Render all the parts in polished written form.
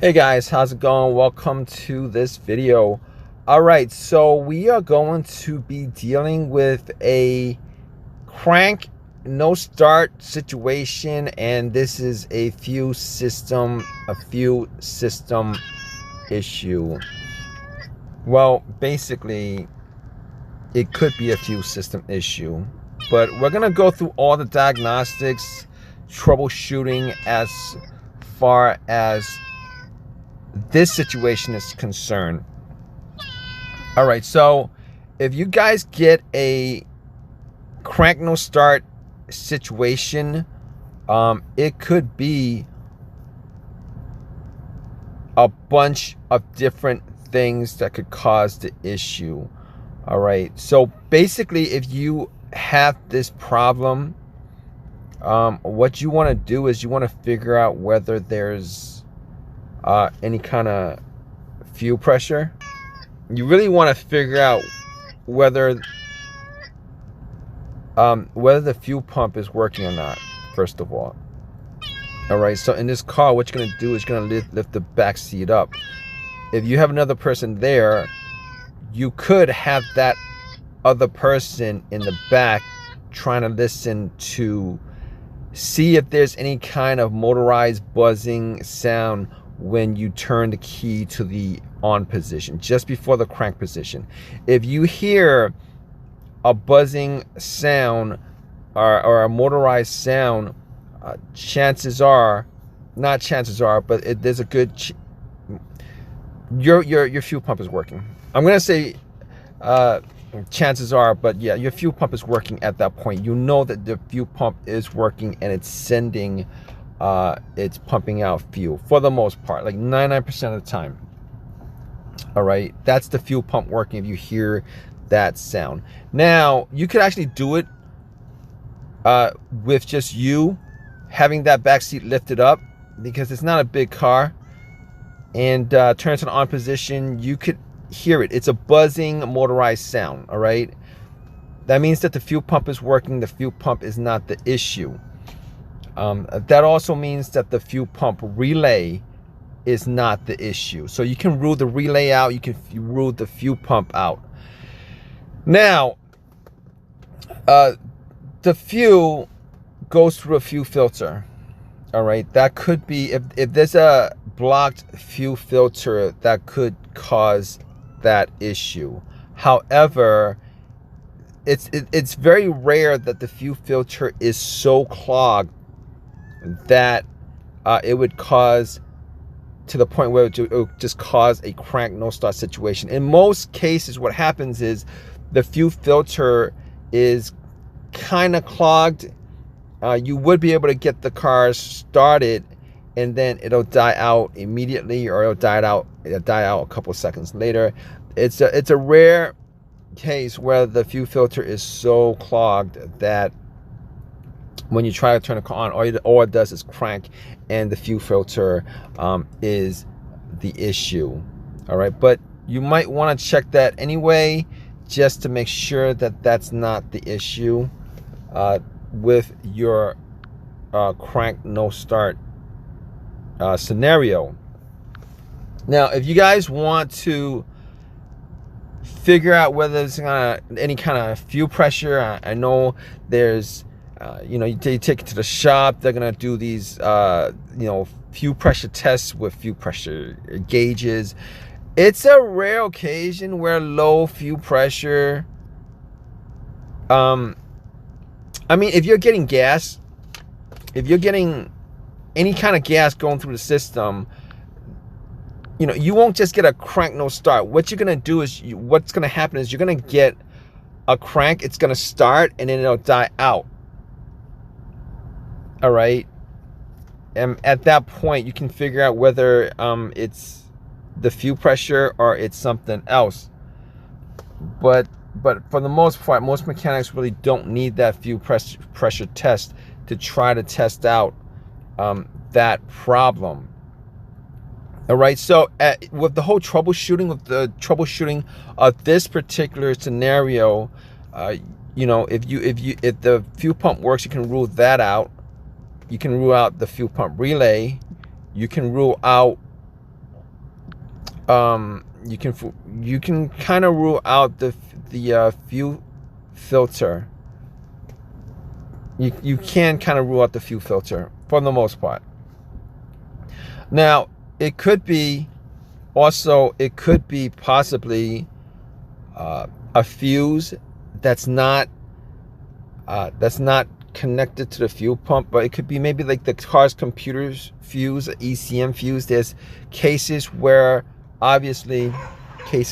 Hey guys, how's it going? Welcome to this video. All right, so we are going to be dealing with a crank no start situation, and this is a few system issue. Well, basically it could be a few system issue, but we're gonna go through all the diagnostics, troubleshooting as far as this situation is concerned. All right, so if you guys get a crank no start situation, it could be a bunch of different things that could cause the issue. All right, so basically if you have this problem, what you want to do is you want to figure out whether there's any kind of fuel pressure. You really want to figure out whether the fuel pump is working or not, first of all. All right, so in this car, what you're going to do is you're going to lift the back seat up. If you have another person there, you could have that other person in the back trying to listen to see if there's any kind of motorized buzzing sound when you turn the key to the on position, just before the crank position. If you hear a buzzing sound or a motorized sound, chances are, not chances are, but there's a good your fuel pump is working. I'm gonna say chances are, but yeah, your fuel pump is working at that point. You know that the fuel pump is working and it's sending it's pumping out fuel for the most part, like 99% of the time. All right, that's the fuel pump working if you hear that sound. Now you could actually do it with just you having that back seat lifted up, because it's not a big car, and turn it to the on position. You could hear it. It's a buzzing motorized sound. All right, that means that the fuel pump is working. The fuel pump is not the issue. That also means that the fuel pump relay is not the issue. So you can rule the relay out, you can rule the fuel pump out. Now, the fuel goes through a fuel filter. All right, that could be, if there's a blocked fuel filter, that could cause that issue. However, it's very rare that the fuel filter is so clogged that it would cause to the point where it would just cause a crank no start situation. In most cases, what happens is the fuel filter is kind of clogged. You would be able to get the car started, and then it'll die out immediately, or it'll die out a couple of seconds later. It's a rare case where the fuel filter is so clogged that when you try to turn the car on, all it does is crank, and the fuel filter is the issue. All right, but you might want to check that anyway, just to make sure that that's not the issue with your crank no start scenario. Now, if you guys want to figure out whether there's any kind of fuel pressure, I know there's you take it to the shop. They're gonna do these fuel pressure tests with fuel pressure gauges. It's a rare occasion where low fuel pressure, I mean, if you're getting gas, if you're getting any kind of gas going through the system, you won't just get a crank no start. What you're gonna do is, what's gonna happen is you're gonna get a crank, it's gonna start, and then it'll die out. All right, and at that point you can figure out whether it's the fuel pressure or it's something else. But for the most part, most mechanics really don't need that fuel pressure test to try to test out that problem. All right, so with the whole troubleshooting of this particular scenario, if the fuel pump works, you can rule that out. You can rule out the fuel pump relay. You can rule out you can kind of rule out the fuel filter. You can kind of rule out the fuel filter for the most part. Now, it could be possibly a fuse that's not connected to the fuel pump, but it could be maybe like the car's computer's fuse, ECM fuse. There's cases where obviously if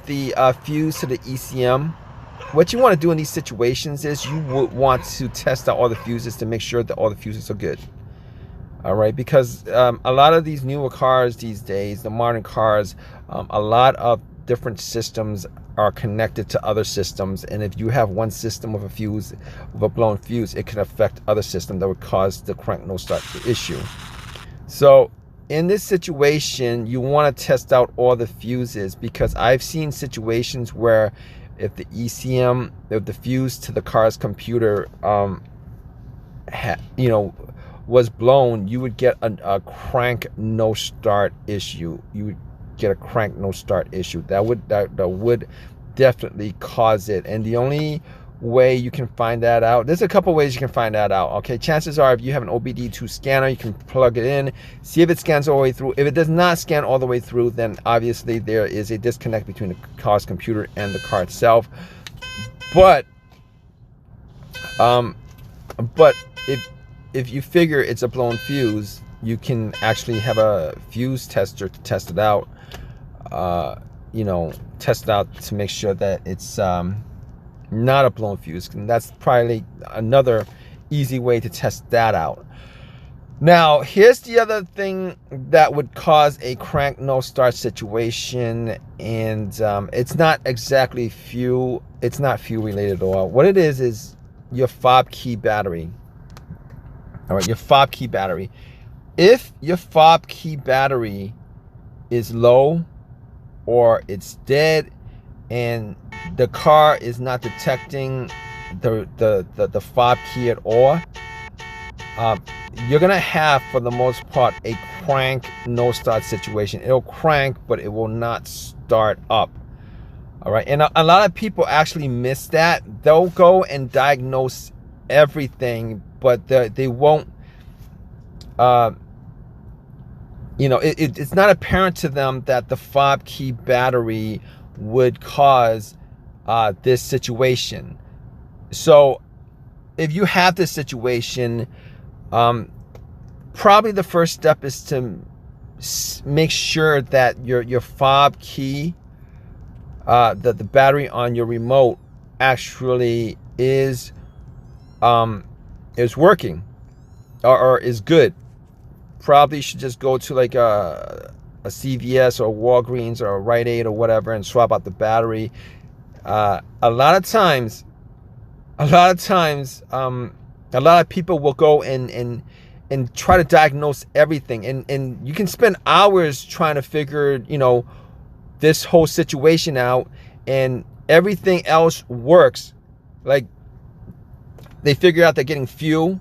the fuse to the ECM, what you want to do in these situations is you would want to test out all the fuses to make sure that all the fuses are good. All right, because a lot of these newer cars these days, the modern cars, a lot of different systems are connected to other systems, and if you have one system with a blown fuse, it can affect other systems that would cause the crank no start issue. So in this situation, you want to test out all the fuses, because I've seen situations where if the fuse to the car's computer was blown, you would get a crank no start issue. That would definitely cause it. And the only way you can find that out, there's a couple ways you can find that out. Okay, chances are if you have an OBD2 scanner, you can plug it in, see if it scans all the way through. If it does not scan all the way through, then obviously there is a disconnect between the car's computer and the car itself. But if you figure it's a blown fuse, you can actually have a fuse tester to test it out. Test it out to make sure that it's not a blown fuse. And that's probably another easy way to test that out. Now, here's the other thing that would cause a crank no start situation, and it's not exactly fuel. It's not fuel related at all. What it is your fob key battery. All right, your fob key battery. If your fob key battery is low or it's dead and the car is not detecting the fob key at all, you're gonna have, for the most part, a crank no start situation. It'll crank, but it will not start up. All right, and a lot of people actually miss that. They'll go and diagnose everything, but they won't. It's not apparent to them that the fob key battery would cause this situation. So if you have this situation, probably the first step is to make sure that your fob key, that the battery on your remote actually is working or is good. Probably should just go to like a CVS or Walgreens or a Rite Aid or whatever and swap out the battery. A lot of times, a lot of people will go and try to diagnose everything, and you can spend hours trying to figure this whole situation out, and everything else works. Like, they figure out they're getting fuel.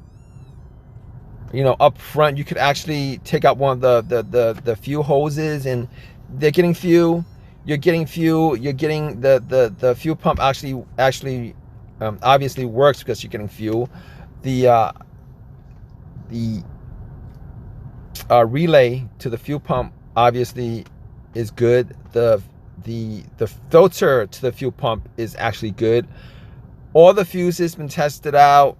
Up front, you could actually take out one of the fuel hoses, and they're getting fuel. You're getting fuel. You're getting the fuel pump actually obviously works because you're getting fuel. The relay to the fuel pump obviously is good. The filter to the fuel pump is actually good. All the fuses been tested out.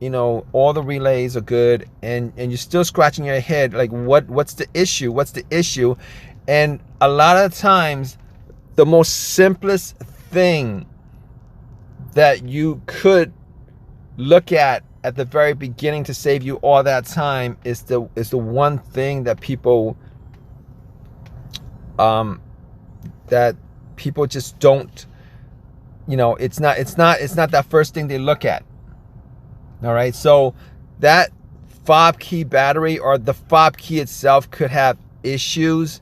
All the relays are good, and you're still scratching your head like, what's the issue? And a lot of times, the most simplest thing that you could look at the very beginning to save you all that time is the one thing that people just don't, it's not that first thing they look at. All right, so that fob key battery or the fob key itself could have issues.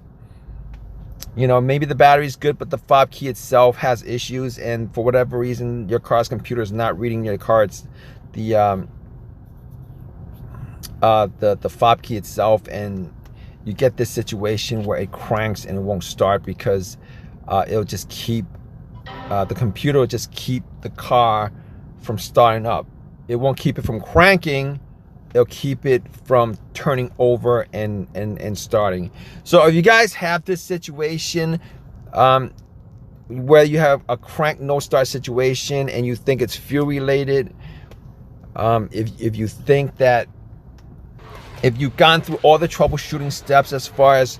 Maybe the battery's good, but the fob key itself has issues, and for whatever reason, your car's computer is not reading your cards, the fob key itself, and you get this situation where it cranks and it won't start because it'll just keep the computer will just keep the car from starting up. It won't keep it from cranking. It'll keep it from turning over and starting. So if you guys have this situation where you have a crank no start situation and you think it's fuel related, if you think that if you've gone through all the troubleshooting steps as far as,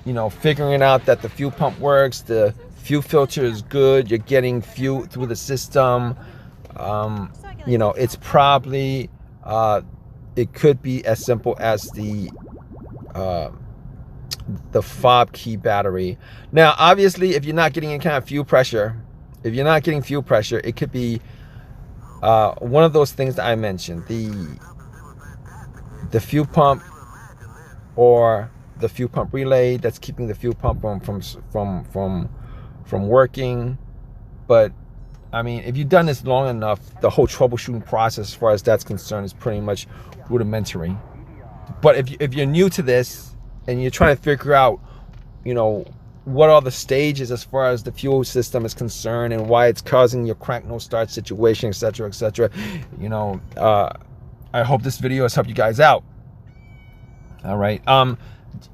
you know, figuring out that the fuel pump works, the fuel filter is good, you're getting fuel through the system, you know, it's probably it could be as simple as the fob key battery. Now obviously if you're not getting any kind of fuel pressure, it could be one of those things that I mentioned, the fuel pump or the fuel pump relay that's keeping the fuel pump from working. But I mean, if you've done this long enough, the whole troubleshooting process as far as that's concerned is pretty much rudimentary. But if you're new to this and you're trying to figure out, you know, what are the stages as far as the fuel system is concerned and why it's causing your crank no start situation, etc., you know, I hope this video has helped you guys out. All right. You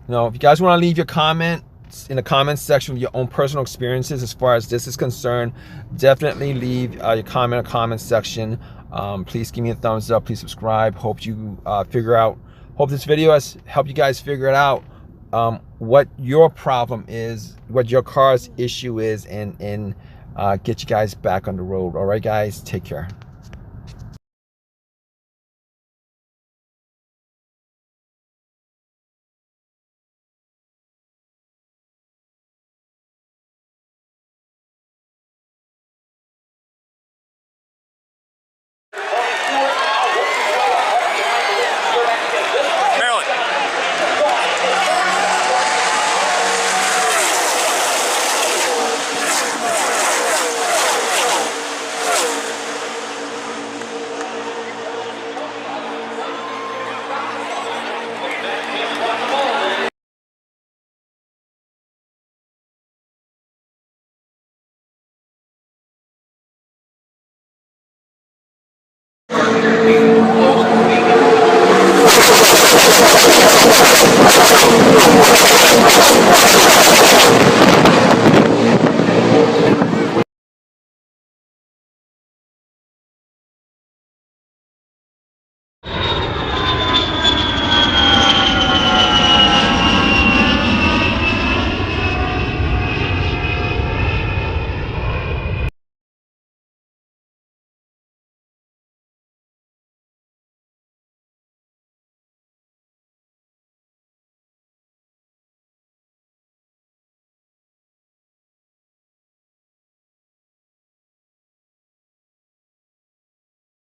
know, if you guys want to leave your comment in the comments section with your own personal experiences as far as this is concerned, definitely leave your comment in the comments section. Please give me a thumbs up. Please subscribe. Hope this video has helped you guys figure it out, what your problem is, what your car's issue is, and get you guys back on the road. All right, guys, take care.